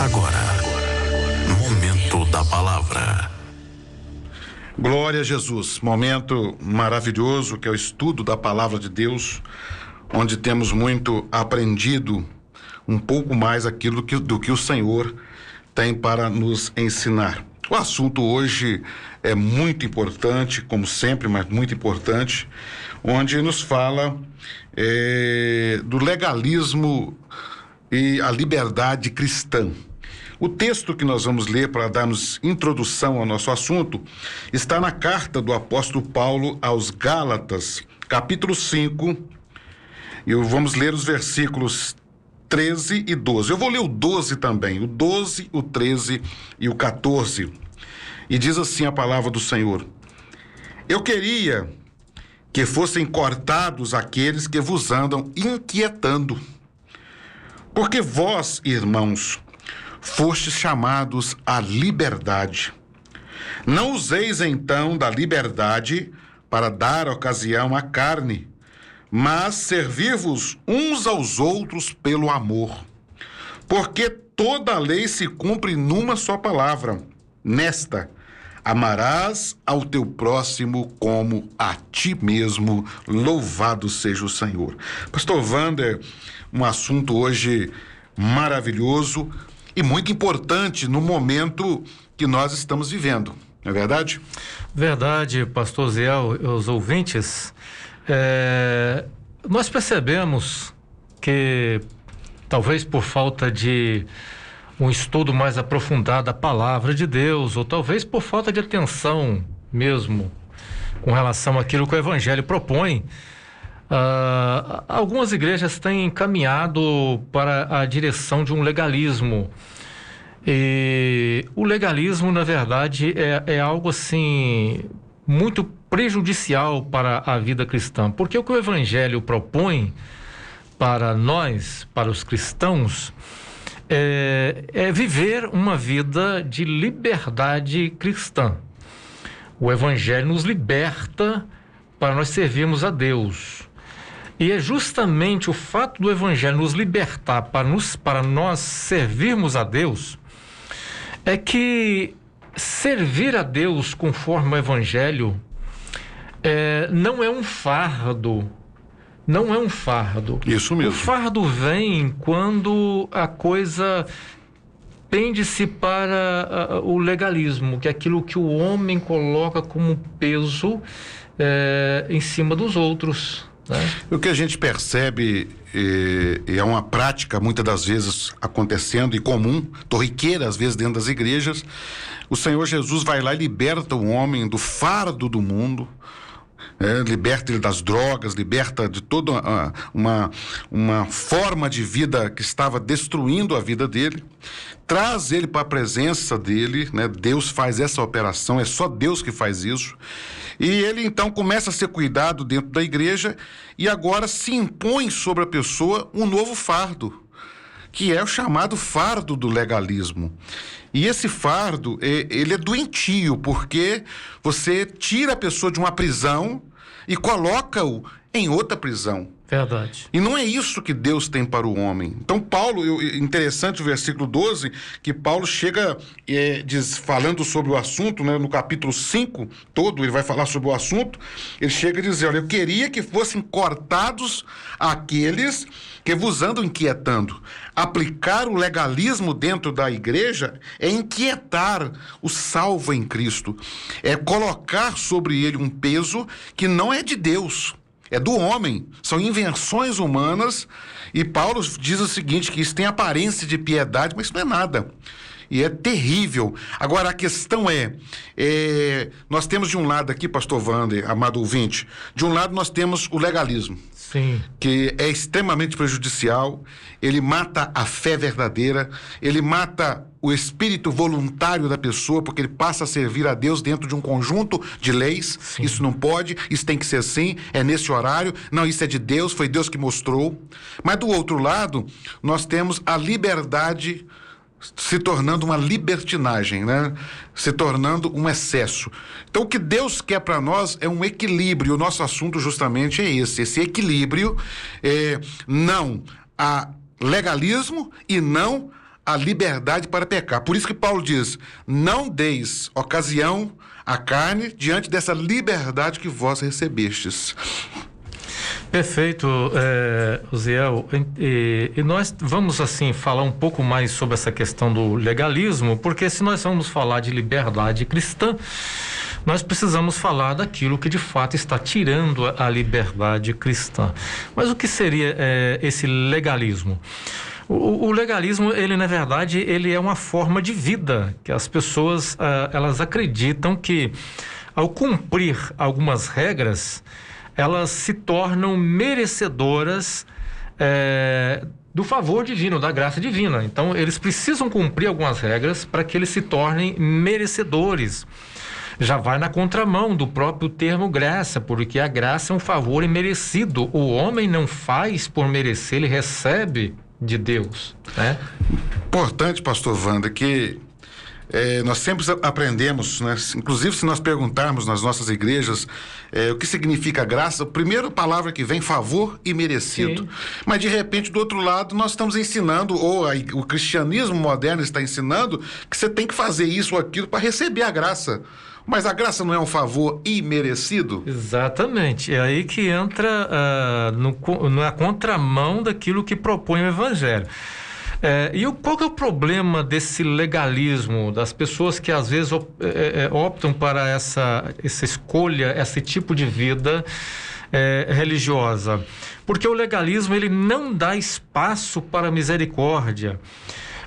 Agora, momento da palavra. Glória a Jesus, momento maravilhoso que é o estudo da palavra de Deus, onde temos muito aprendido um pouco mais do que o Senhor tem para nos ensinar. O assunto hoje é muito importante, como sempre, mas muito importante, onde nos fala do legalismo e a liberdade cristã. O texto que nós vamos ler para darmos introdução ao nosso assunto está na carta do apóstolo Paulo aos Gálatas, capítulo 5, e vamos ler os versículos 13 e 12. Eu vou ler o 12 também, o 12, o 13 e o 14. E diz assim a palavra do Senhor: Eu queria que fossem cortados aqueles que vos andam inquietando, porque vós, irmãos, fostes chamados à liberdade. Não useis então da liberdade para dar ocasião à carne, mas servi-vos uns aos outros pelo amor. Porque toda a lei se cumpre numa só palavra, nesta: amarás ao teu próximo como a ti mesmo. Louvado seja o Senhor. Pastor Wander, um assunto hoje maravilhoso e muito importante no momento que nós estamos vivendo, não é verdade? Verdade, pastor Zé, os ouvintes. Nós percebemos que, talvez por falta de um estudo mais aprofundado da palavra de Deus, ou talvez por falta de atenção mesmo com relação àquilo que o Evangelho propõe, algumas igrejas têm caminhado para a direção de um legalismo. E o legalismo, na verdade, é algo assim muito prejudicial para a vida cristã, porque o que o Evangelho propõe para nós, para os cristãos, é viver uma vida de liberdade cristã. O Evangelho nos liberta para nós servirmos a Deus. E é justamente o fato do Evangelho nos libertar para nós servirmos a Deus, é que servir a Deus conforme o Evangelho não é um fardo. Não é um fardo. Isso mesmo. O fardo vem quando a coisa pende-se para o legalismo, que é aquilo que o homem coloca como peso em cima dos outros. O que a gente percebe é uma prática muitas das vezes acontecendo e comum, corriqueira às vezes dentro das igrejas. O Senhor Jesus vai lá e liberta o homem do fardo do mundo, liberta ele das drogas, liberta de toda uma forma de vida que estava destruindo a vida dele, traz ele para a presença dele, Deus faz essa operação, é só Deus que faz isso, e ele então começa a ser cuidado dentro da igreja, e agora se impõe sobre a pessoa um novo fardo, que é o chamado fardo do legalismo. E esse fardo, ele é doentio, porque você tira a pessoa de uma prisão e coloca-o em outra prisão. Verdade. E não é isso que Deus tem para o homem. Então Paulo, interessante o versículo 12, que Paulo chega falando sobre o assunto, no capítulo 5 todo, ele vai falar sobre o assunto, ele chega a dizer: olha, eu queria que fossem cortados aqueles que vos andam inquietando. Aplicar o legalismo dentro da igreja é inquietar o salvo em Cristo, é colocar sobre ele um peso que não é de Deus, é do homem, são invenções humanas, e Paulo diz o seguinte, que isso tem aparência de piedade, mas isso não é nada, e é terrível. Agora a questão nós temos de um lado aqui, pastor Wander, amado ouvinte, de um lado nós temos o legalismo, sim, que é extremamente prejudicial, ele mata a fé verdadeira, ele mata o espírito voluntário da pessoa, porque ele passa a servir a Deus dentro de um conjunto de leis. Sim. Isso não pode, isso tem que ser assim, é nesse horário, não, isso é de Deus, foi Deus que mostrou. Mas do outro lado, nós temos a liberdade se tornando uma libertinagem, se tornando um excesso. Então o que Deus quer para nós é um equilíbrio. O nosso assunto justamente é esse equilíbrio, não a legalismo e não a liberdade para pecar. Por isso que Paulo diz: não deis ocasião à carne diante dessa liberdade que vós recebestes. Perfeito, Uziel. E nós vamos, assim, falar um pouco mais sobre essa questão do legalismo, porque se nós vamos falar de liberdade cristã, nós precisamos falar daquilo que de fato está tirando a liberdade cristã. Mas o que seria esse legalismo? O legalismo, ele na verdade, ele é uma forma de vida, que as pessoas, elas acreditam que ao cumprir algumas regras, elas se tornam merecedoras do favor divino, da graça divina. Então, eles precisam cumprir algumas regras para que eles se tornem merecedores. Já vai na contramão do próprio termo graça, porque a graça é um favor imerecido. O homem não faz por merecer, ele recebe de Deus, né? Importante, pastor Wanda, que nós sempre aprendemos, né? Inclusive se nós perguntarmos nas nossas igrejas o que significa graça, a primeira palavra que vem, favor e merecido. Sim. Mas de repente do outro lado nós estamos ensinando, ou o cristianismo moderno está ensinando, que você tem que fazer isso ou aquilo para receber a graça. Mas a graça não é um favor imerecido? Exatamente. É aí que entra na contramão daquilo que propõe o Evangelho. Qual que é o problema desse legalismo, das pessoas que às vezes optam para essa escolha, esse tipo de vida religiosa? Porque o legalismo, ele não dá espaço para a misericórdia.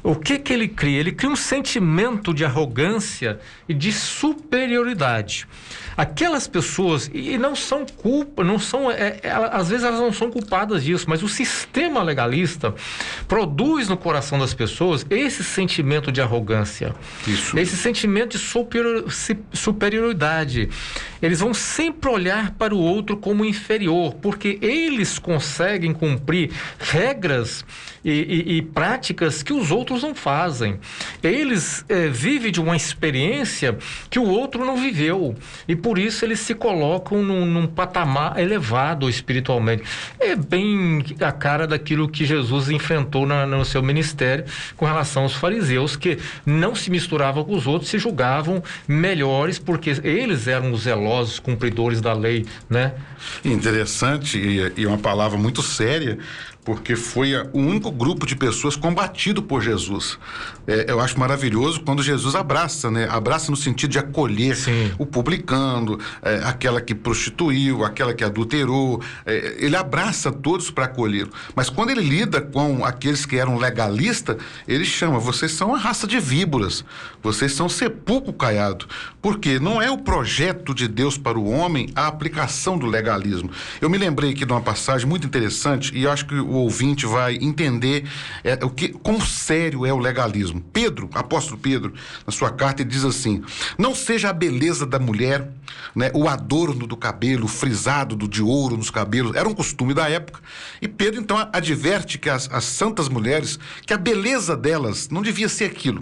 O que ele cria? Ele cria um sentimento de arrogância e de superioridade. Aquelas pessoas, e não são culpa, não são, às vezes elas não são culpadas disso, mas o sistema legalista produz no coração das pessoas esse sentimento de arrogância. Isso. Esse sentimento de superioridade. Eles vão sempre olhar para o outro como inferior, porque eles conseguem cumprir regras e práticas que os outros não fazem. Eles vivem de uma experiência que o outro não viveu, e por isso eles se colocam num patamar elevado espiritualmente. É bem a cara daquilo que Jesus enfrentou no seu ministério com relação aos fariseus, que não se misturavam com os outros, se julgavam melhores porque eles eram os zelosos cumpridores da lei, né? Interessante, e uma palavra muito séria, porque foi o único grupo de pessoas combatido por Jesus. Eu acho maravilhoso quando Jesus abraça, né? Abraça no sentido de acolher. Sim. O publicano, aquela que prostituiu, aquela que adulterou. Ele abraça todos para acolhê-lo. Mas quando ele lida com aqueles que eram legalistas, ele chama: vocês são uma raça de víboras, vocês são sepulcro caiado. Porque não é o projeto de Deus para o homem a aplicação do legalismo. Eu me lembrei aqui de uma passagem muito interessante, e acho que o ouvinte vai entender quão sério é o legalismo. Pedro, apóstolo Pedro, na sua carta, ele diz assim: não seja a beleza da mulher, né, o adorno do cabelo, o frisado de ouro nos cabelos, era um costume da época. E Pedro então adverte que as santas mulheres, que a beleza delas não devia ser aquilo.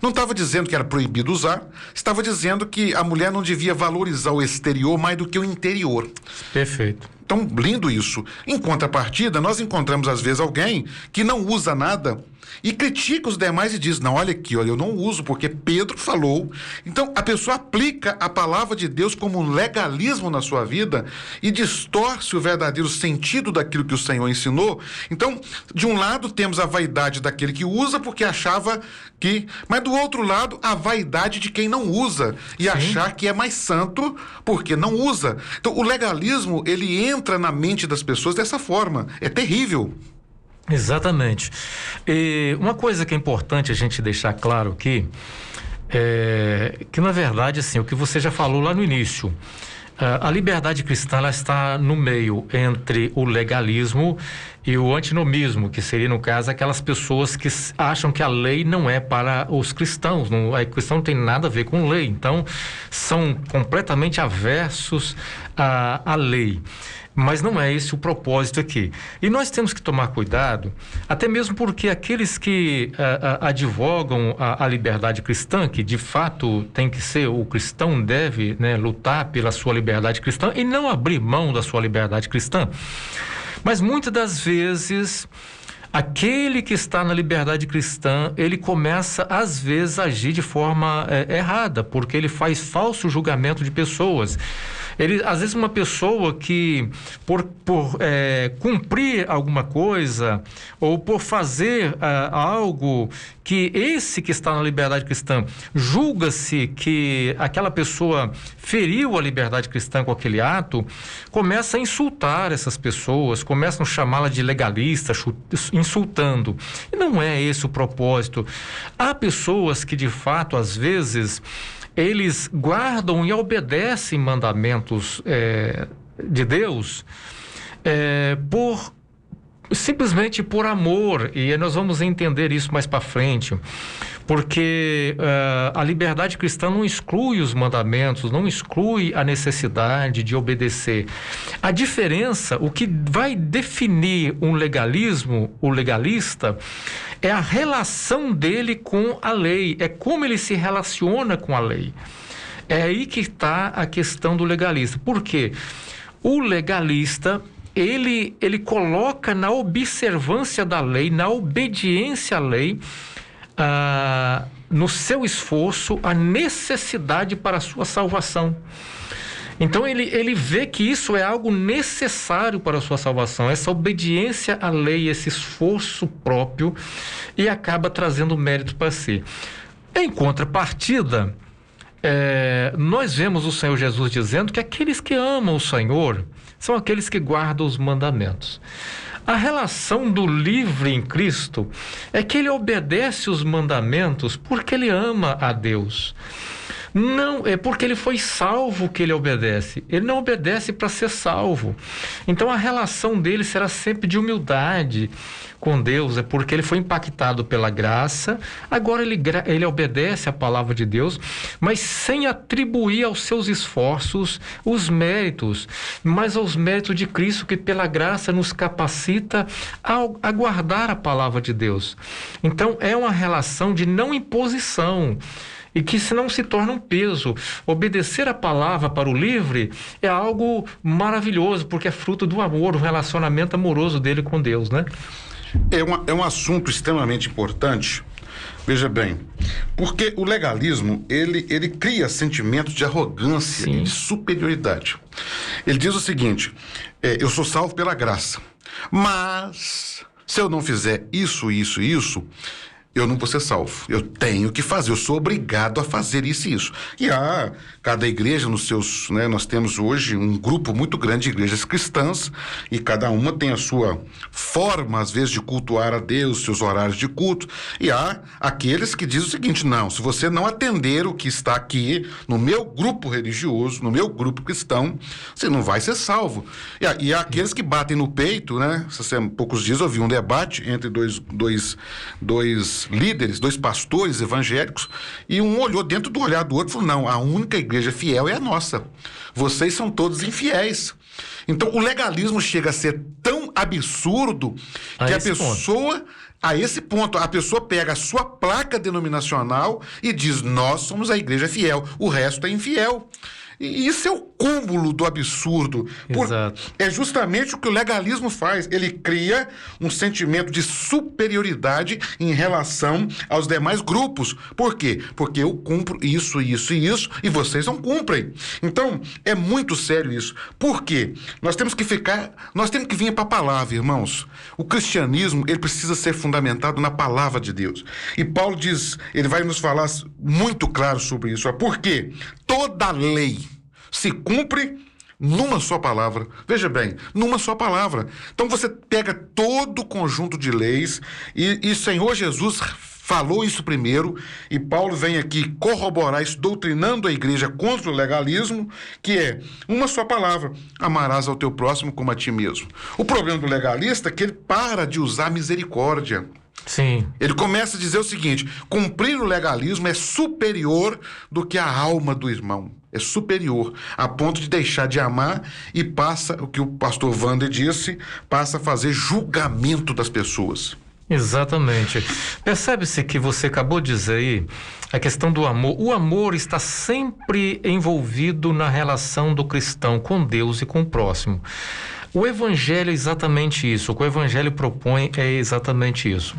Não estava dizendo que era proibido usar, estava dizendo que a mulher não devia valorizar o exterior mais do que o interior. Perfeito. Então, lindo isso. Em contrapartida, nós encontramos às vezes alguém que não usa nada e critica os demais e diz: não, olha aqui, olha, eu não uso porque Pedro falou. Então, a pessoa aplica a palavra de Deus como um legalismo na sua vida e distorce o verdadeiro sentido daquilo que o Senhor ensinou. Então, de um lado temos a vaidade daquele que usa porque achava que... Mas do outro lado, a vaidade de quem não usa e Sim. achar que é mais santo porque não usa. Então, o legalismo, ele entra na mente das pessoas dessa forma. É terrível. Exatamente. E uma coisa que é importante a gente deixar claro aqui é que, na verdade, assim, o que você já falou lá no início, a liberdade cristã, ela está no meio entre o legalismo e o antinomismo, que seria, no caso, aquelas pessoas que acham que a lei não é para os cristãos, a cristão não tem nada a ver com lei, então são completamente aversos à lei. Mas não é esse o propósito aqui. E nós temos que tomar cuidado, até mesmo porque aqueles que advogam a liberdade cristã, que de fato tem que ser, o cristão deve, né, lutar pela sua liberdade cristã e não abrir mão da sua liberdade cristã. Mas muitas das vezes Aquele que está na liberdade cristã, ele começa, às vezes, a agir de forma errada, porque ele faz falso julgamento de pessoas. Às vezes, uma pessoa que, por cumprir alguma coisa, ou por fazer algo que esse que está na liberdade cristã, julga-se que aquela pessoa feriu a liberdade cristã com aquele ato, começa a insultar essas pessoas, começam a chamá-la de legalista, insultando. E não é esse o propósito. Há pessoas que, de fato, às vezes, eles guardam e obedecem mandamentos de Deus simplesmente por amor, e nós vamos entender isso mais para frente, porque a liberdade cristã não exclui os mandamentos, não exclui a necessidade de obedecer. A diferença, o que vai definir um legalismo, o legalista, é a relação dele com a lei, é como ele se relaciona com a lei. É aí que está a questão do legalista. Por quê? O legalista, ele coloca na observância da lei, na obediência à lei, no seu esforço, a necessidade para a sua salvação. Então ele vê que isso é algo necessário para a sua salvação, essa obediência à lei, esse esforço próprio, e acaba trazendo mérito para si. Em contrapartida, nós vemos o Senhor Jesus dizendo que aqueles que amam o Senhor são aqueles que guardam os mandamentos. A relação do livre em Cristo é que ele obedece os mandamentos porque ele ama a Deus. Não é porque ele foi salvo que ele obedece. Ele não obedece para ser salvo. Então a relação dele será sempre de humildade com Deus, é porque ele foi impactado pela graça. Agora ele obedece à palavra de Deus, mas sem atribuir aos seus esforços os méritos, mas aos méritos de Cristo, que pela graça nos capacita a guardar a palavra de Deus. Então é uma relação de não imposição, e que se não se torna um peso. Obedecer a palavra para o livre é algo maravilhoso, porque é fruto do amor, do relacionamento amoroso dele com Deus, né? É um assunto extremamente importante, veja bem, porque o legalismo, ele cria sentimentos de arrogância e de superioridade. Ele diz o seguinte, eu sou salvo pela graça, mas se eu não fizer isso, isso e isso, eu não vou ser salvo. Eu tenho que fazer, eu sou obrigado a fazer isso e isso. E cada igreja nos seus, né, nós temos hoje um grupo muito grande de igrejas cristãs, e cada uma tem a sua forma, às vezes, de cultuar a Deus, seus horários de culto. E há aqueles que dizem o seguinte, não, se você não atender o que está aqui no meu grupo religioso, no meu grupo cristão, você não vai ser salvo. E há aqueles que batem no peito, né? Há poucos dias eu vi um debate entre dois líderes, dois pastores evangélicos, e um olhou dentro do olhar do outro e falou, não, a única igreja fiel é a nossa. Vocês são todos infiéis. Então, o legalismo chega a ser tão absurdo que a pessoa, a esse ponto, a pessoa pega a sua placa denominacional e diz, nós somos a igreja fiel, o resto é infiel. E isso é o cúmulo do absurdo. É justamente o que o legalismo faz. Ele cria um sentimento de superioridade em relação aos demais grupos. Por quê? Porque eu cumpro isso, isso e isso, e vocês não cumprem. Então, é muito sério isso. Por quê? Nós temos que vir para a palavra, irmãos. O cristianismo, ele precisa ser fundamentado na palavra de Deus. E Paulo diz, ele vai nos falar muito claro sobre isso. Por quê? Toda lei se cumpre numa só palavra. Veja bem, numa só palavra. Então você pega todo o conjunto de leis e o Senhor Jesus falou isso primeiro, e Paulo vem aqui corroborar isso, doutrinando a igreja contra o legalismo, que é uma só palavra, amarás ao teu próximo como a ti mesmo. O problema do legalista é que ele para de usar misericórdia. Sim. Ele começa a dizer o seguinte, cumprir o legalismo é superior do que a alma do irmão. É superior, a ponto de deixar de amar e passa, o que o pastor Wander disse, passa a fazer julgamento das pessoas. Exatamente. Percebe-se que você acabou de dizer aí a questão do amor. O amor está sempre envolvido na relação do cristão com Deus e com o próximo. O Evangelho é exatamente isso. O que o Evangelho propõe é exatamente isso.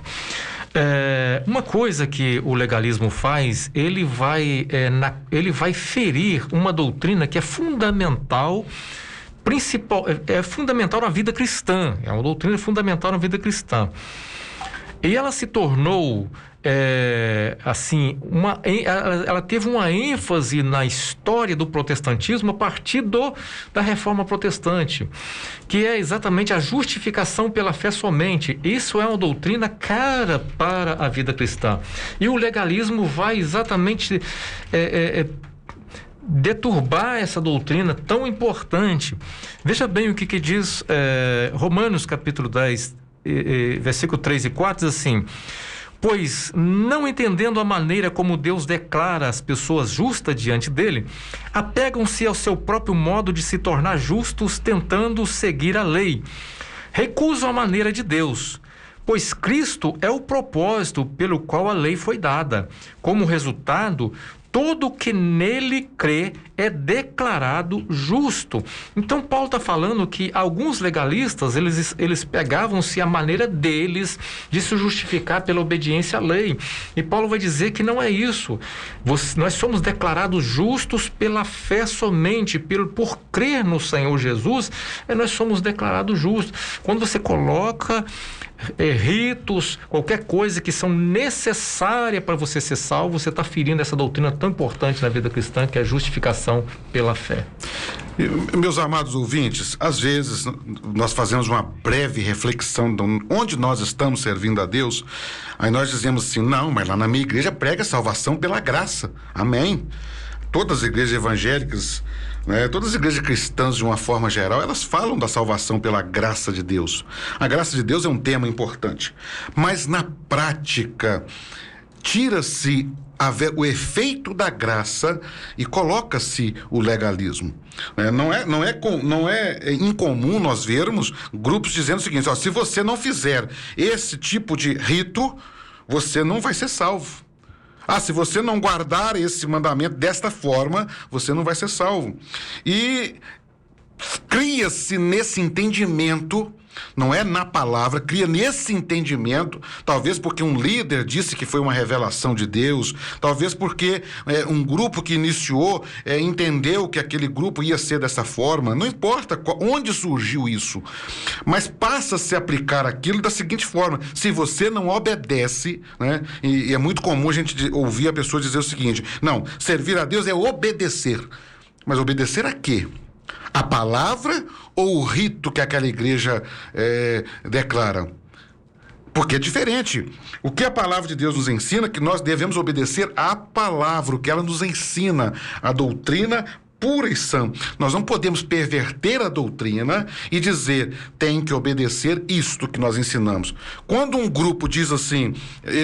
Uma coisa que o legalismo faz, ele vai ferir uma doutrina que é fundamental, é fundamental na vida cristã. É uma doutrina fundamental na vida cristã. E ela se tornou, ela teve uma ênfase na história do protestantismo a partir da Reforma Protestante, que é exatamente a justificação pela fé somente. Isso é uma doutrina cara para a vida cristã. E o legalismo vai exatamente deturbar essa doutrina tão importante. Veja bem o que diz Romanos capítulo 10, versículo 3 e 4, diz assim: pois, não entendendo a maneira como Deus declara as pessoas justas diante dele, apegam-se ao seu próprio modo de se tornar justos, tentando seguir a lei. Recusam a maneira de Deus, pois Cristo é o propósito pelo qual a lei foi dada. Como resultado, todo que nele crê é declarado justo. Então, Paulo está falando que alguns legalistas, eles pegavam-se a maneira deles de se justificar pela obediência à lei. E Paulo vai dizer que não é isso. Nós somos declarados justos pela fé somente, por crer no Senhor Jesus, nós somos declarados justos. Quando você coloca ritos, qualquer coisa que são necessárias para você ser salvo, você está ferindo essa doutrina tão importante na vida cristã, que é a justificação pela fé. Meus amados ouvintes, às vezes nós fazemos uma breve reflexão de onde nós estamos servindo a Deus, aí nós dizemos assim: não, mas lá na minha igreja prega salvação pela graça. Amém. Todas as igrejas evangélicas, todas as igrejas cristãs, de uma forma geral, elas falam da salvação pela graça de Deus. A graça de Deus é um tema importante, mas na prática tira-se o efeito da graça e coloca-se o legalismo. Não é incomum nós vermos grupos dizendo o seguinte: se você não fizer esse tipo de rito, você não vai ser salvo. Se você não guardar esse mandamento desta forma, você não vai ser salvo. E cria-se nesse entendimento, não é na palavra, cria nesse entendimento, talvez porque um líder disse que foi uma revelação de Deus, talvez porque um grupo que iniciou entendeu que aquele grupo ia ser dessa forma, não importa onde surgiu isso, mas passa a se aplicar aquilo da seguinte forma: se você não obedece, e é muito comum a gente ouvir a pessoa dizer o seguinte: não, servir a Deus é obedecer. Mas obedecer a quê? A palavra ou o rito que aquela igreja declara? Porque é diferente. O que a palavra de Deus nos ensina é que nós devemos obedecer à palavra, o que ela nos ensina, a doutrina pura e sã. Nós não podemos perverter a doutrina e dizer: tem que obedecer isto que nós ensinamos. Quando um grupo diz assim: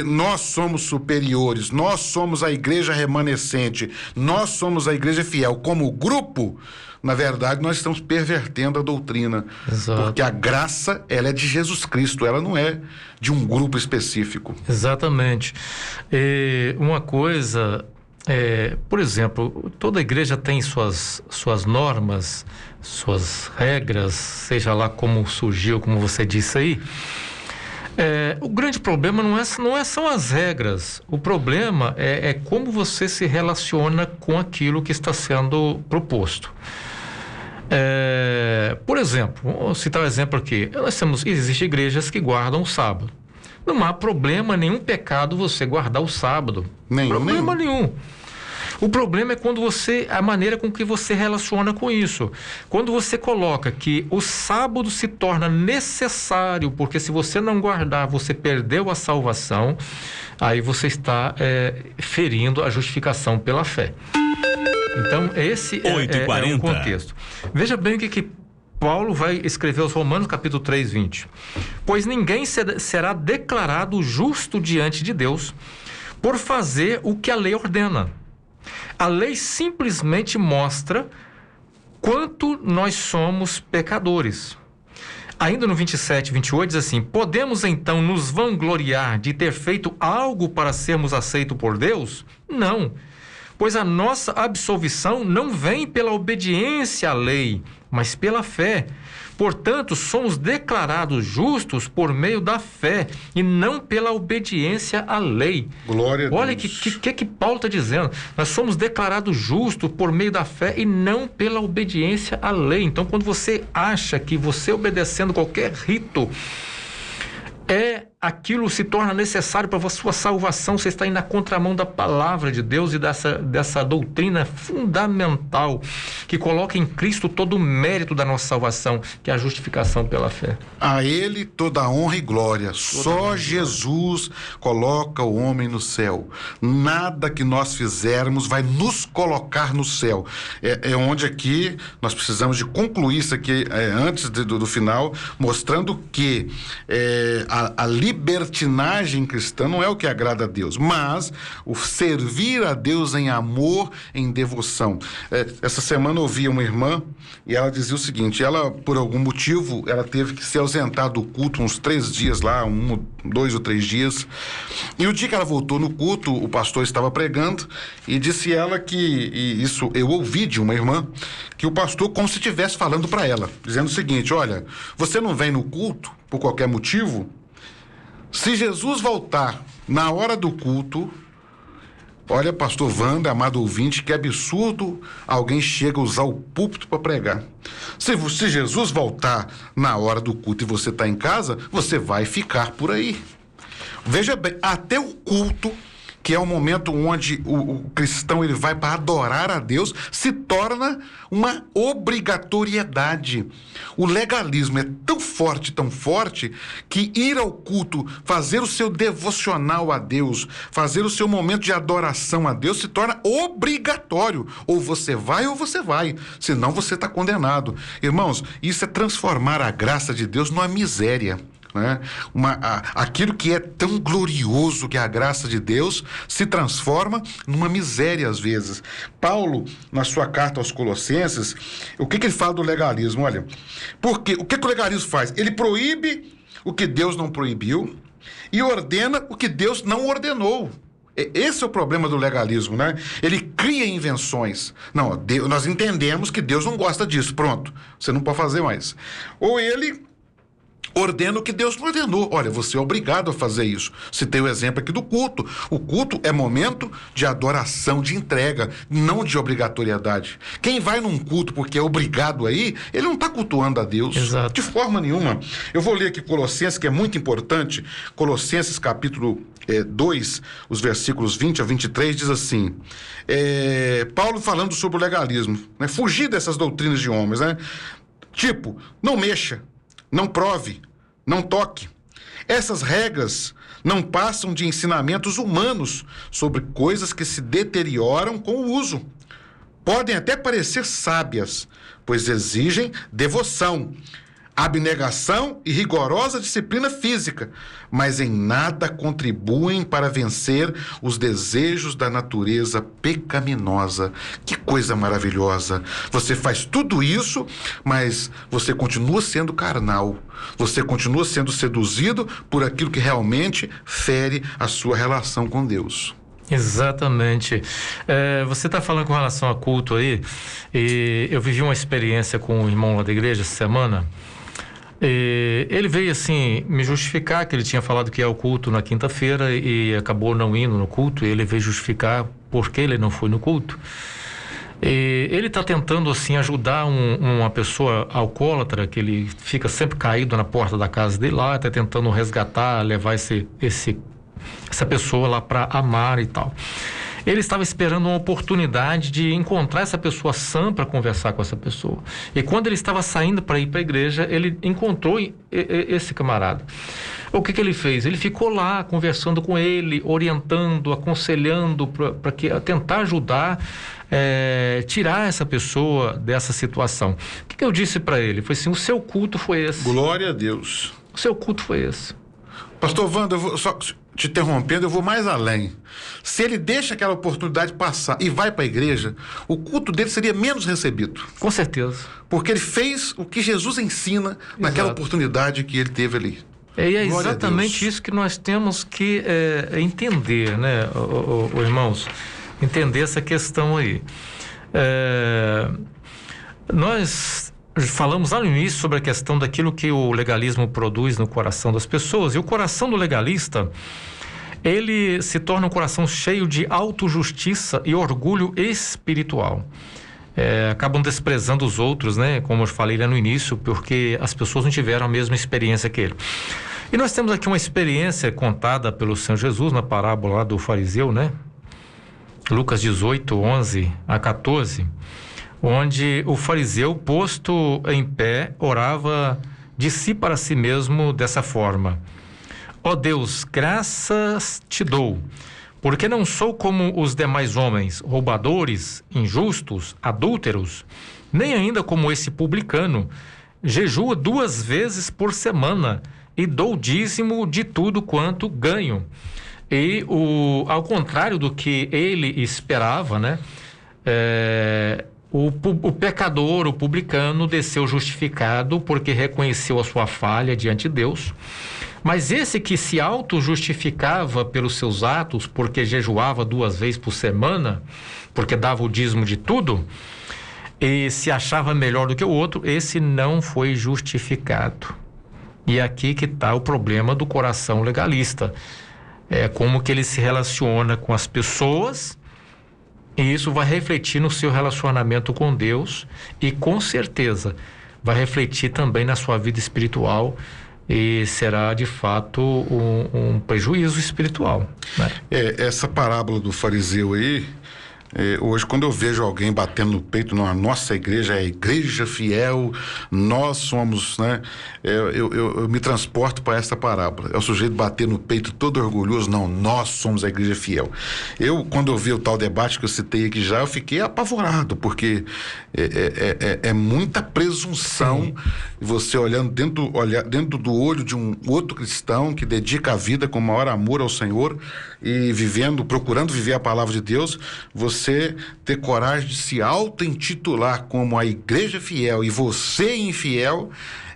nós somos superiores, nós somos a igreja remanescente, nós somos a igreja fiel, como grupo, na verdade nós estamos pervertendo a doutrina. Exato. Porque a graça, ela é de Jesus Cristo, ela não é de um grupo específico. Exatamente. Uma coisa... por exemplo, toda igreja tem suas normas, suas regras, seja lá como surgiu, como você disse aí. O grande problema não são as regras. O problema é como você se relaciona com aquilo que está sendo proposto. Por exemplo, vou citar um exemplo aqui. Existem igrejas que guardam o sábado. Não há problema, nenhum pecado você guardar o sábado. Nenhum. O problema é a maneira com que você relaciona com isso. Quando você coloca que o sábado se torna necessário, porque se você não guardar, você perdeu a salvação, aí você está ferindo a justificação pela fé. Então, esse é o contexto. Veja bem o que Paulo vai escrever aos Romanos, capítulo 3, 20. Pois ninguém será declarado justo diante de Deus por fazer o que a lei ordena. A lei simplesmente mostra quanto nós somos pecadores. Ainda no 27, 28 diz assim: podemos então nos vangloriar de ter feito algo para sermos aceitos por Deus? Não, pois a nossa absolvição não vem pela obediência à lei, mas pela fé. Portanto, somos declarados justos por meio da fé e não pela obediência à lei. Glória a Deus. Olha que Paulo está dizendo. Nós somos declarados justos por meio da fé e não pela obediência à lei. Então, quando você acha que você obedecendo qualquer rito aquilo se torna necessário para a sua salvação, você está indo na contramão da palavra de Deus e dessa doutrina fundamental que coloca em Cristo todo o mérito da nossa salvação, que é a justificação pela fé. A Ele toda a honra e glória. Só Jesus coloca o homem no céu. Nada que nós fizermos vai nos colocar no céu. É onde aqui nós precisamos de concluir isso aqui antes do final, mostrando que a libertinagem cristã não é o que agrada a Deus, mas o servir a Deus em amor, em devoção. Essa semana eu ouvi uma irmã e ela dizia o seguinte: ela, por algum motivo, ela teve que se ausentar do culto uns 3 dias lá, 2 ou 3 dias, e o dia que ela voltou no culto, o pastor estava pregando e disse ela que, e isso eu ouvi de uma irmã, que o pastor como se estivesse falando para ela, dizendo o seguinte: olha, você não vem no culto por qualquer motivo. Se Jesus voltar na hora do culto, olha, pastor Wanda, amado ouvinte, que absurdo alguém chega a usar o púlpito para pregar. Se Jesus voltar na hora do culto e você está em casa, você vai ficar por aí. Veja bem, até o culto, que é o momento onde o cristão ele vai para adorar a Deus, se torna uma obrigatoriedade. O legalismo é tão forte, que ir ao culto, fazer o seu devocional a Deus, fazer o seu momento de adoração a Deus, se torna obrigatório. Ou você vai, senão você está condenado. Irmãos, isso é transformar a graça de Deus numa miséria. Né? Aquilo que é tão glorioso que é a graça de Deus se transforma numa miséria às vezes. Paulo, na sua carta aos Colossenses, o que ele fala do legalismo? Olha, porque o que o legalismo faz? Ele proíbe o que Deus não proibiu e ordena o que Deus não ordenou. Esse é o problema do legalismo, né? Ele cria invenções. Não, nós entendemos que Deus não gosta disso, pronto, você não pode fazer mais. Ou ele ordena o que Deus não ordenou. Olha, você é obrigado a fazer isso. Citei o exemplo aqui do culto. O culto é momento de adoração, de entrega, não de obrigatoriedade. Quem vai num culto porque é obrigado aí, ele não está cultuando a Deus. Exato. De forma nenhuma. Eu vou ler aqui Colossenses, que é muito importante. Colossenses capítulo 2, os versículos 20 a 23, diz assim, Paulo falando sobre o legalismo, né? Fugir dessas doutrinas de homens, né? Tipo, não mexa, não prove, não toque. Essas regras não passam de ensinamentos humanos sobre coisas que se deterioram com o uso. Podem até parecer sábias, pois exigem devoção, abnegação e rigorosa disciplina física, mas em nada contribuem para vencer os desejos da natureza pecaminosa. Que coisa maravilhosa! Você faz tudo isso, mas você continua sendo carnal. Você continua sendo seduzido por aquilo que realmente fere a sua relação com Deus. Exatamente. Você está falando com relação a culto aí, e eu vivi uma experiência com um irmão lá da igreja essa semana. Ele veio assim me justificar que ele tinha falado que ia ao culto na quinta-feira e acabou não indo no culto. Ele veio justificar por que ele não foi no culto. Ele está tentando assim ajudar uma pessoa alcoólatra, que ele fica sempre caído na porta da casa dele lá, está tentando resgatar, levar essa pessoa lá para amar e tal. Ele estava esperando uma oportunidade de encontrar essa pessoa sã para conversar com essa pessoa. E quando ele estava saindo para ir para a igreja, ele encontrou esse camarada. O que ele fez? Ele ficou lá conversando com ele, orientando, aconselhando para tentar ajudar, tirar essa pessoa dessa situação. O que eu disse para ele? Foi assim: o seu culto foi esse. Glória a Deus. O seu culto foi esse. Pastor Wanda, eu vou só te interrompendo, eu vou mais além. Se ele deixa aquela oportunidade passar e vai para a igreja, o culto dele seria menos recebido. Com certeza. Porque ele fez o que Jesus ensina naquela oportunidade que ele teve ali. E é exatamente isso que nós temos que entender, né, irmãos? Entender essa questão aí. Nós falamos lá no início sobre a questão daquilo que o legalismo produz no coração das pessoas, e o coração do legalista, ele se torna um coração cheio de autojustiça e orgulho espiritual. Acabam desprezando os outros, né? Como eu falei lá no início, porque as pessoas não tiveram a mesma experiência que ele. E nós temos aqui uma experiência contada pelo Senhor Jesus na parábola lá do fariseu, né? Lucas 18, 11 a 14, onde o fariseu, posto em pé, orava de si para si mesmo dessa forma: ó Deus, graças te dou, porque não sou como os demais homens, roubadores, injustos, adúlteros, nem ainda como esse publicano. Jejua 2 vezes por semana e dou dízimo de tudo quanto ganho. E ao contrário do que ele esperava, né? O pecador, o publicano, desceu justificado porque reconheceu a sua falha diante de Deus. Mas esse que se auto-justificava pelos seus atos, porque jejuava 2 vezes por semana, porque dava o dízimo de tudo, e se achava melhor do que o outro, esse não foi justificado. E aqui que está o problema do coração legalista. Como que ele se relaciona com as pessoas, e isso vai refletir no seu relacionamento com Deus, e com certeza vai refletir também na sua vida espiritual, e será de fato um prejuízo espiritual, né? Essa parábola do fariseu aí, hoje quando eu vejo alguém batendo no peito, nossa igreja é a igreja fiel, nós somos, né? Eu me transporto para essa parábola. É o sujeito bater no peito todo orgulhoso: não, nós somos a igreja fiel. Quando eu vi o tal debate que eu citei aqui já, eu fiquei apavorado, porque é muita presunção. Sim. Você olhando dentro do olho de um outro cristão que dedica a vida com maior amor ao Senhor e procurando viver a palavra de Deus, você ter coragem de se auto-intitular como a igreja fiel e você infiel,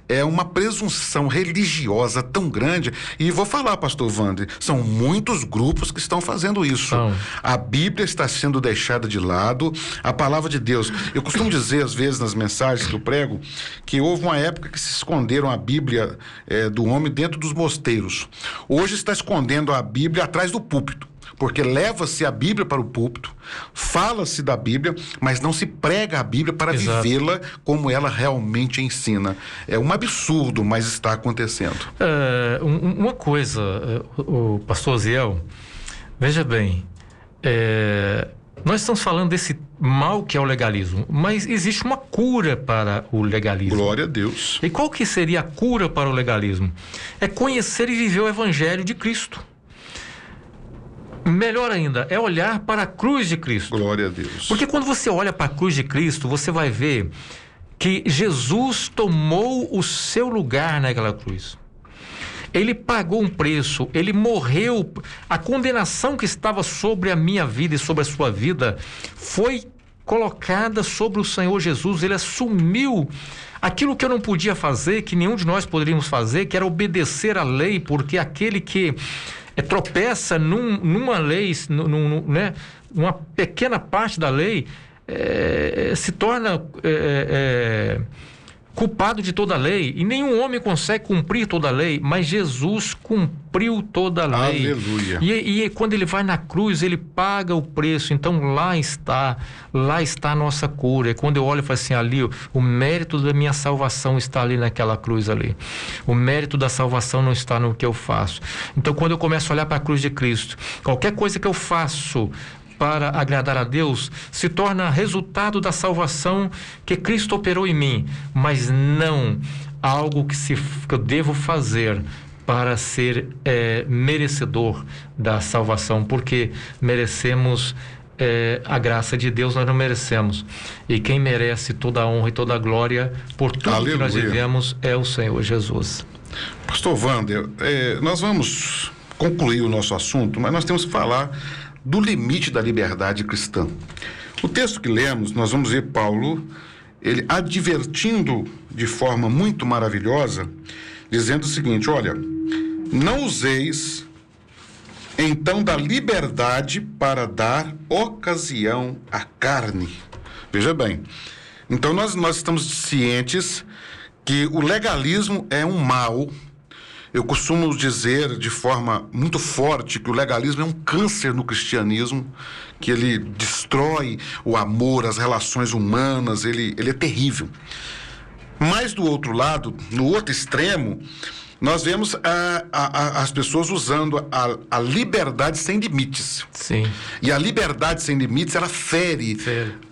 é uma presunção religiosa tão grande. E vou falar, pastor Wander, são muitos grupos que estão fazendo isso. A Bíblia está sendo deixada de lado, a palavra de Deus. Eu costumo dizer, às vezes, nas mensagens que eu prego, que houve uma época que se esconderam a Bíblia do homem dentro dos mosteiros. Hoje está escondendo a Bíblia atrás do púlpito, porque leva-se a Bíblia para o púlpito, fala-se da Bíblia, mas não se prega a Bíblia para vivê-la como ela realmente ensina. É um absurdo, mas está acontecendo. Uma coisa, o pastor Ziel, veja bem, nós estamos falando desse mal que é o legalismo, mas existe uma cura para o legalismo. Glória a Deus. E qual que seria a cura para o legalismo? É conhecer e viver o Evangelho de Cristo. Melhor ainda, é olhar para a cruz de Cristo. Glória a Deus. Porque quando você olha para a cruz de Cristo, você vai ver que Jesus tomou o seu lugar naquela cruz. Ele pagou um preço, ele morreu. A condenação que estava sobre a minha vida e sobre a sua vida foi colocada sobre o Senhor Jesus. Ele assumiu aquilo que eu não podia fazer, que nenhum de nós poderíamos fazer, que era obedecer à lei, porque aquele que tropeça numa lei, né, numa pequena parte da lei, se torna culpado de toda a lei, e nenhum homem consegue cumprir toda a lei, mas Jesus cumpriu toda a lei. Aleluia. E quando ele vai na cruz, ele paga o preço. Então lá está a nossa cura. E quando eu olho e falo assim, ali o mérito da minha salvação está ali naquela cruz ali. O mérito da salvação não está no que eu faço. Então quando eu começo a olhar para a cruz de Cristo, qualquer coisa que eu faço para agradar a Deus se torna resultado da salvação que Cristo operou em mim, mas não algo que eu devo fazer para ser merecedor da salvação, porque merecemos a graça de Deus, nós não merecemos, e quem merece toda a honra e toda a glória por tudo Aleluia. Que nós vivemos é o Senhor Jesus. Pastor Wander, nós vamos concluir o nosso assunto, mas nós temos que falar do limite da liberdade cristã. O texto que lemos, nós vamos ver Paulo, ele advertindo de forma muito maravilhosa, dizendo o seguinte: olha, não useis então da liberdade para dar ocasião à carne. Veja bem, Então nós estamos cientes que o legalismo é um mal. Eu costumo dizer de forma muito forte que o legalismo é um câncer no cristianismo, que ele destrói o amor, as relações humanas, ele é terrível. Mas do outro lado, no outro extremo, nós vemos as pessoas usando a liberdade sem limites. Sim. E a liberdade sem limites, ela fere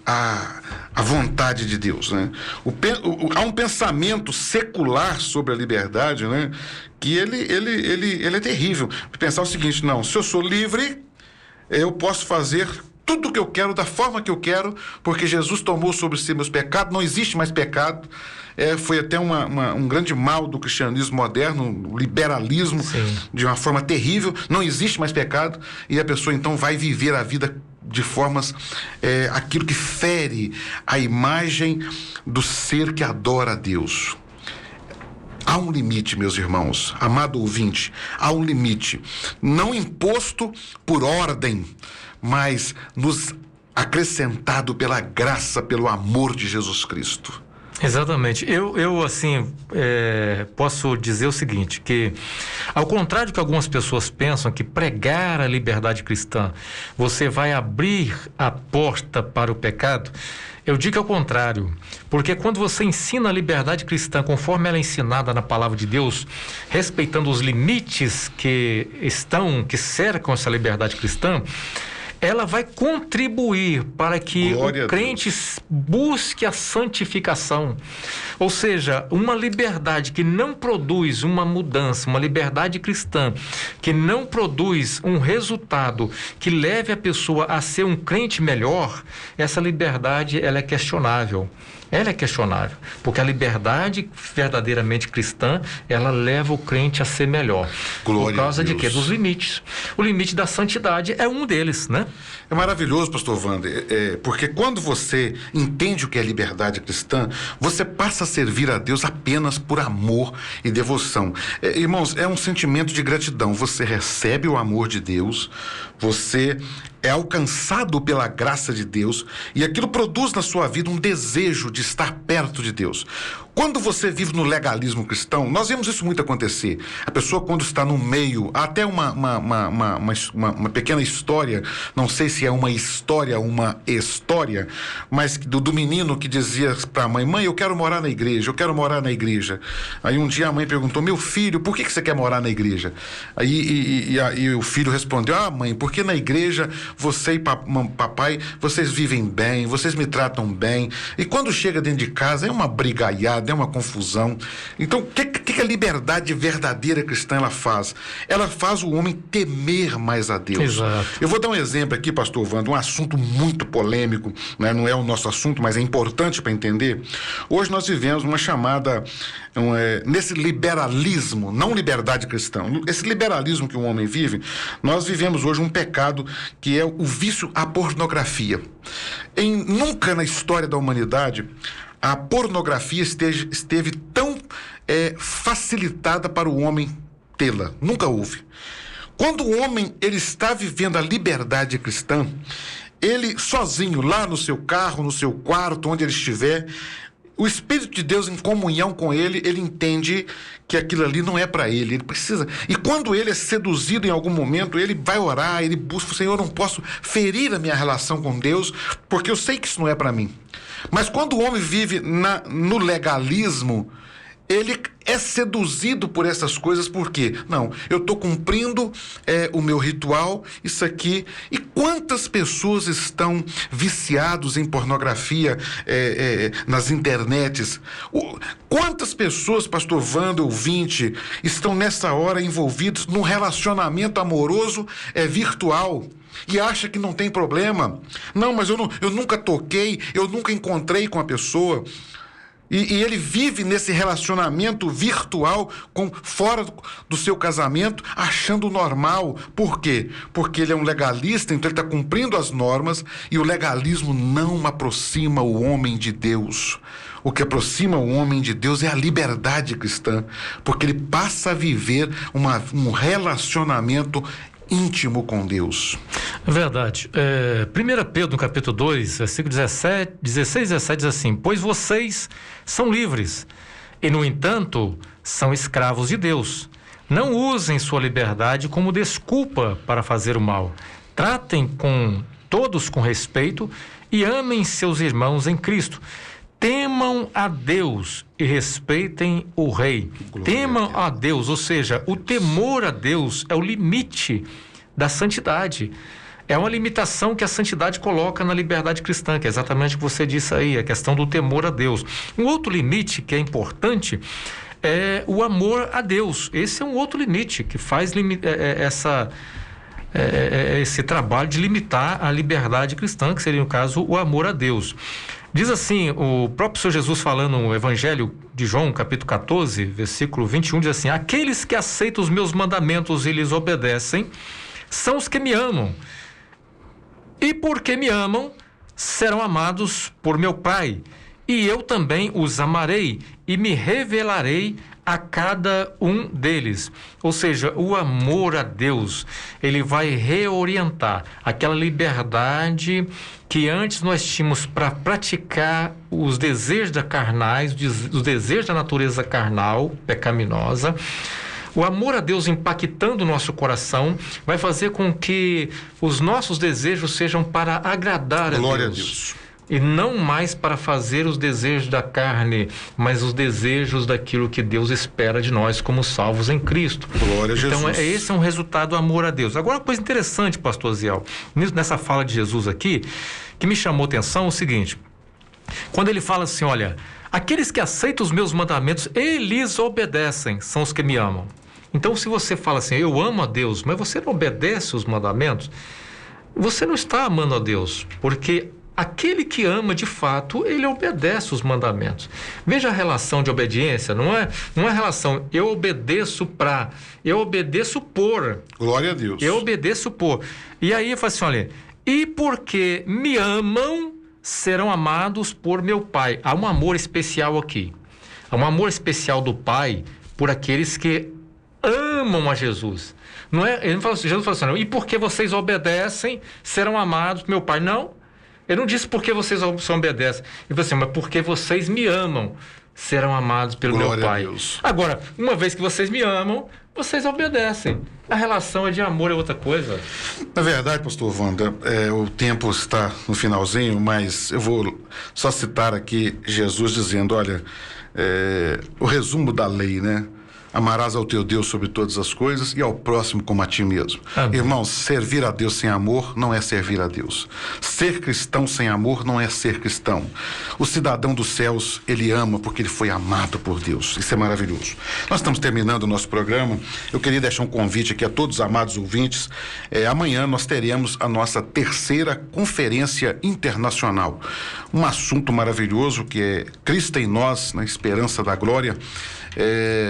a vontade de Deus, né? Há um pensamento secular sobre a liberdade, né? Que ele é terrível. Pensar o seguinte: não, se eu sou livre, eu posso fazer tudo o que eu quero, da forma que eu quero, porque Jesus tomou sobre si meus pecados, não existe mais pecado. Foi até um grande mal do cristianismo moderno, o liberalismo. Sim. De uma forma terrível, não existe mais pecado, e a pessoa então vai viver a vida de formas, aquilo que fere a imagem do ser que adora a Deus. Há um limite, meus irmãos, amado ouvinte, há um limite, não imposto por ordem, mas nos acrescentado pela graça, pelo amor de Jesus Cristo. Exatamente. Eu assim, posso dizer o seguinte, que ao contrário do que algumas pessoas pensam, que pregar a liberdade cristã, você vai abrir a porta para o pecado, eu digo ao contrário, porque quando você ensina a liberdade cristã conforme ela é ensinada na palavra de Deus, respeitando os limites que cercam essa liberdade cristã, ela vai contribuir para que o crente busque a santificação. Ou seja, uma liberdade que não produz uma mudança, uma liberdade cristã que não produz um resultado que leve a pessoa a ser um crente melhor, essa liberdade ela é questionável. Ela é questionável, porque a liberdade verdadeiramente cristã, ela leva o crente a ser melhor. Glória por causa a de Deus. quê? Dos limites. O limite da santidade é um deles, né? É maravilhoso, pastor Wander, porque quando você entende o que é liberdade cristã, você passa a servir a Deus apenas por amor e devoção. Irmãos, é um sentimento de gratidão. Você recebe o amor de Deus, você é alcançado pela graça de Deus, e aquilo produz na sua vida um desejo de estar perto de Deus. Quando você vive no legalismo cristão, nós vemos isso muito acontecer. A pessoa, quando está no meio, até uma pequena história, não sei se é uma história, mas do menino que dizia para a mãe: mãe, eu quero morar na igreja, eu quero morar na igreja. Aí um dia a mãe perguntou: meu filho, por que você quer morar na igreja? Aí o filho respondeu: ah, mãe, porque na igreja você e papai, vocês vivem bem, vocês me tratam bem, e quando chega dentro de casa é uma brigaiada, é uma confusão. Então, o que a liberdade verdadeira cristã ela faz? Ela faz o homem temer mais a Deus. Exato. Eu vou dar um exemplo aqui, pastor Wander, um assunto muito polêmico, né? Não é o nosso assunto, mas é importante para entender. Hoje nós vivemos uma chamada, nesse liberalismo, não liberdade cristã, esse liberalismo que o homem vive, nós vivemos hoje um pecado que é o vício à pornografia. Nunca na história da humanidade a pornografia esteve tão facilitada para o homem tê-la. Nunca houve. Quando o homem ele está vivendo a liberdade cristã, ele sozinho, lá no seu carro, no seu quarto, onde ele estiver, o Espírito de Deus em comunhão com ele, ele entende que aquilo ali não é para ele, ele precisa. E quando ele é seduzido em algum momento, ele vai orar, ele busca: Senhor, eu não posso ferir a minha relação com Deus, porque eu sei que isso não é para mim. Mas quando o homem vive no legalismo, ele é seduzido por essas coisas. Por quê? Não, eu estou cumprindo o meu ritual, isso aqui. E quantas pessoas estão viciados em pornografia nas internets? Quantas pessoas, pastor Wander, ouvinte, estão nessa hora envolvidos num relacionamento amoroso virtual? E acha que não tem problema. Não, mas eu nunca toquei, eu nunca encontrei com a pessoa. E ele vive nesse relacionamento virtual fora do seu casamento, achando normal. Por quê? Porque ele é um legalista, então ele está cumprindo as normas, e o legalismo não aproxima o homem de Deus. O que aproxima o homem de Deus é a liberdade cristã, porque ele passa a viver um relacionamento íntimo com Deus. Verdade. 1 Pedro, no capítulo 2, versículo 16 e 17, diz assim: pois vocês são livres e, no entanto, são escravos de Deus. Não usem sua liberdade como desculpa para fazer o mal. Tratem todos com respeito e amem seus irmãos em Cristo. Temam a Deus e respeitem o Rei. Temam a Deus, ou seja, o temor a Deus é o limite da santidade. É uma limitação que a santidade coloca na liberdade cristã, que é exatamente o que você disse aí, a questão do temor a Deus. Um outro limite que é importante é o amor a Deus. Esse é um outro limite que faz esse trabalho de limitar a liberdade cristã, que seria, no caso, o amor a Deus. Diz assim, o próprio Senhor Jesus falando no Evangelho de João, capítulo 14, versículo 21, diz assim: aqueles que aceitam os meus mandamentos e lhes obedecem são os que me amam. E porque me amam, serão amados por meu Pai. E eu também os amarei e me revelarei a cada um deles. Ou seja, o amor a Deus, ele vai reorientar aquela liberdade que antes nós tínhamos para praticar os desejos da carnais, os desejos da natureza carnal, pecaminosa. O amor a Deus impactando o nosso coração vai fazer com que os nossos desejos sejam para agradar a Deus. E não mais para fazer os desejos da carne, mas os desejos daquilo que Deus espera de nós como salvos em Cristo. Glória a Jesus. Então, esse é um resultado do amor a Deus. Agora, uma coisa interessante, pastor Ziel, nessa fala de Jesus aqui, que me chamou a atenção, é o seguinte: quando ele fala assim, olha, aqueles que aceitam os meus mandamentos, eles obedecem, são os que me amam. Então, se você fala assim, eu amo a Deus, mas você não obedece os mandamentos, você não está amando a Deus, porque aquele que ama de fato, ele obedece os mandamentos. Veja a relação de obediência, não é relação, eu obedeço por. Glória a Deus. Eu obedeço por. E aí eu falo assim, olha, e porque me amam, serão amados por meu Pai. Há um amor especial aqui. Há um amor especial do Pai por aqueles que amam a Jesus. Não é, ele não fala, Jesus fala assim, não, e porque vocês obedecem, serão amados por meu Pai. Não. Ele não disse porque vocês só obedecem. Ele falou assim, mas porque vocês me amam, serão amados pelo Glória meu Pai. a Deus. Agora, uma vez que vocês me amam, vocês obedecem. A relação é de amor, é outra coisa. Na verdade, pastor Wanda, o tempo está no finalzinho, mas eu vou só citar aqui Jesus dizendo, olha, o resumo da lei, né? Amarás ao teu Deus sobre todas as coisas e ao próximo como a ti mesmo. Amém. Irmãos, servir a Deus sem amor não é servir a Deus. Ser cristão sem amor não é ser cristão. O cidadão dos céus, ele ama porque ele foi amado por Deus. Isso é maravilhoso. Nós estamos terminando o nosso programa. Eu queria deixar um convite aqui a todos os amados ouvintes. Amanhã nós teremos a nossa terceira conferência internacional. Um assunto maravilhoso que é Cristo em nós, na esperança da glória.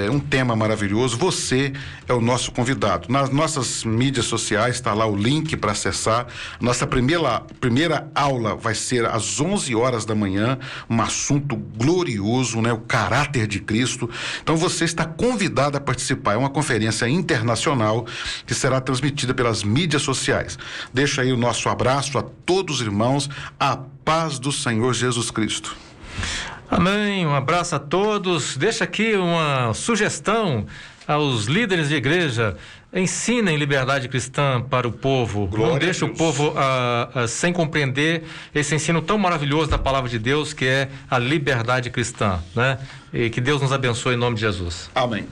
Um tema maravilhoso. Você é o nosso convidado. Nas nossas mídias sociais está lá o link para acessar. Nossa primeira aula vai ser às 11 horas da manhã, um assunto glorioso, né? O caráter de Cristo. Então você está convidado a participar. É uma conferência internacional que será transmitida pelas mídias sociais. Deixa aí o nosso abraço a todos os irmãos. A paz do Senhor Jesus Cristo. Amém, um abraço a todos. Deixa aqui uma sugestão aos líderes de igreja: ensinem liberdade cristã para o povo. Glória. Não deixe o povo sem compreender esse ensino tão maravilhoso da palavra de Deus, que é a liberdade cristã, né? E que Deus nos abençoe em nome de Jesus. Amém.